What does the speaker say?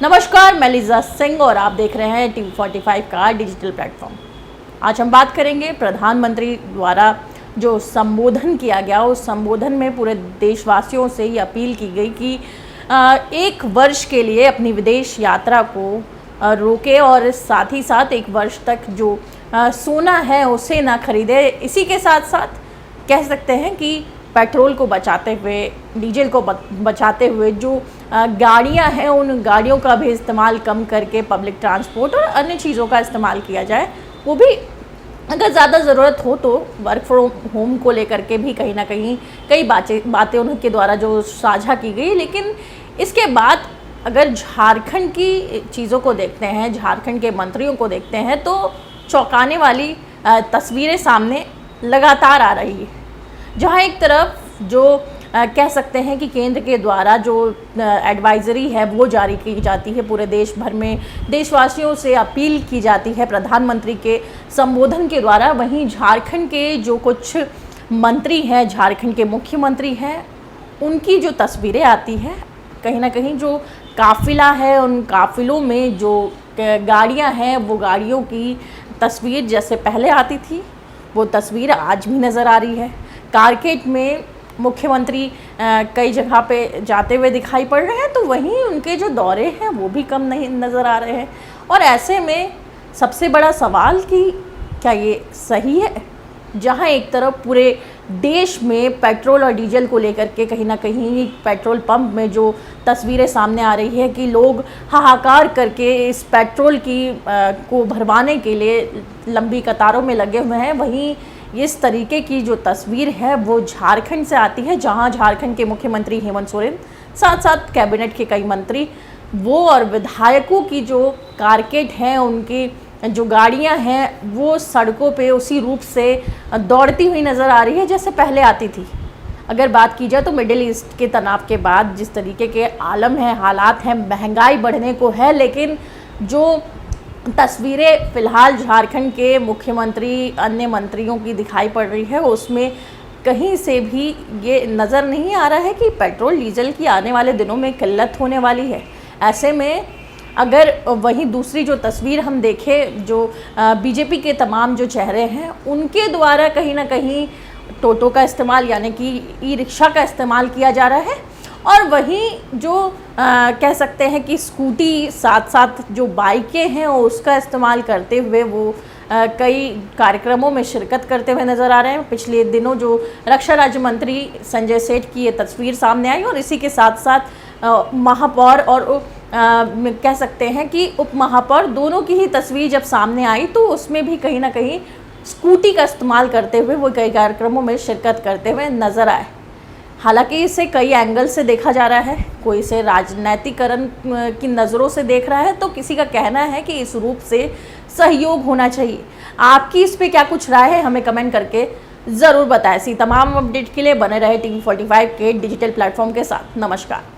नमस्कार, मैं लिजा सिंह और आप देख रहे हैं TV45 का डिजिटल प्लेटफॉर्म। आज हम बात करेंगे प्रधानमंत्री द्वारा जो संबोधन किया गया, उस संबोधन में पूरे देशवासियों से ये अपील की गई कि एक वर्ष के लिए अपनी विदेश यात्रा को रोके और साथ ही साथ एक वर्ष तक जो सोना है उसे ना खरीदे। इसी के साथ साथ कह सकते हैं कि पेट्रोल को बचाते हुए, डीजल को बचाते हुए जो गाड़ियां हैं उन गाड़ियों का भी इस्तेमाल कम करके पब्लिक ट्रांसपोर्ट और अन्य चीज़ों का इस्तेमाल किया जाए। वो भी अगर ज़्यादा ज़रूरत हो तो वर्क फ्रॉम होम को लेकर के भी कहीं ना कहीं कई बातें उनके द्वारा जो साझा की गई। लेकिन इसके बाद अगर झारखंड की चीज़ों को देखते हैं, झारखंड के मंत्रियों को देखते हैं तो चौंकाने वाली तस्वीरें सामने लगातार आ रही है। जहाँ एक तरफ जो कह सकते हैं कि केंद्र के द्वारा जो एडवाइजरी है वो जारी की जाती है, पूरे देश भर में देशवासियों से अपील की जाती है प्रधानमंत्री के संबोधन के द्वारा, वहीं झारखंड के जो कुछ मंत्री हैं, झारखंड के मुख्यमंत्री हैं, उनकी जो तस्वीरें आती हैं, कहीं ना कहीं जो काफिला है उन काफिलों में जो गाड़ियां हैं वो गाड़ियों की तस्वीर जैसे पहले आती थी वो तस्वीर आज भी नज़र आ रही है। कारकेट में मुख्यमंत्री कई जगह पे जाते हुए दिखाई पड़ रहे हैं तो वहीं उनके जो दौरे हैं वो भी कम नहीं नज़र आ रहे हैं। और ऐसे में सबसे बड़ा सवाल कि क्या ये सही है, जहां एक तरफ पूरे देश में पेट्रोल और डीजल को लेकर के कहीं ना कहीं पेट्रोल पंप में जो तस्वीरें सामने आ रही है कि लोग हाहाकार करके इस पेट्रोल को भरवाने के लिए लंबी कतारों में लगे हुए हैं, वहीं इस तरीके की जो तस्वीर है वो झारखंड से आती है, जहां झारखंड के मुख्यमंत्री हेमंत सोरेन साथ साथ कैबिनेट के कई मंत्री वो और विधायकों की जो कारकेट हैं, उनकी जो गाड़ियां हैं वो सड़कों पे उसी रूप से दौड़ती हुई नज़र आ रही है जैसे पहले आती थी। अगर बात की जाए तो मिडिल ईस्ट के तनाव के बाद जिस तरीके के आलम हैं, हालात हैं, महंगाई बढ़ने को है, लेकिन जो तस्वीरें फ़िलहाल झारखंड के मुख्यमंत्री अन्य मंत्रियों की दिखाई पड़ रही है उसमें कहीं से भी ये नज़र नहीं आ रहा है कि पेट्रोल डीजल की आने वाले दिनों में किल्लत होने वाली है। ऐसे में अगर वहीं दूसरी जो तस्वीर हम देखें, जो बीजेपी के तमाम जो चेहरे हैं उनके द्वारा कहीं ना कहीं टोटो का इस्तेमाल यानी कि ई रिक्शा का इस्तेमाल किया जा रहा है और वहीं जो कह सकते हैं कि स्कूटी साथ साथ जो बाइकें हैं उसका इस्तेमाल करते हुए वो कई कार्यक्रमों में शिरकत करते हुए नज़र आ रहे हैं। पिछले दिनों जो रक्षा राज्य मंत्री संजय सेठ की ये तस्वीर सामने आई और इसी के साथ साथ महापौर और कह सकते हैं कि उप महापौर दोनों की ही तस्वीर जब सामने आई तो उसमें भी कहीं ना कहीं स्कूटी का इस्तेमाल करते हुए वो कई कार्यक्रमों में शिरकत करते हुए नज़र आए। हालांकि इसे कई एंगल से देखा जा रहा है, कोई इसे राजनीतिकरण की नज़रों से देख रहा है तो किसी का कहना है कि इस रूप से सहयोग होना चाहिए। आपकी इस पे क्या कुछ राय है, हमें कमेंट करके ज़रूर बताएं। ऐसी तमाम अपडेट के लिए बने रहे TV45 के डिजिटल प्लेटफॉर्म के साथ। नमस्कार।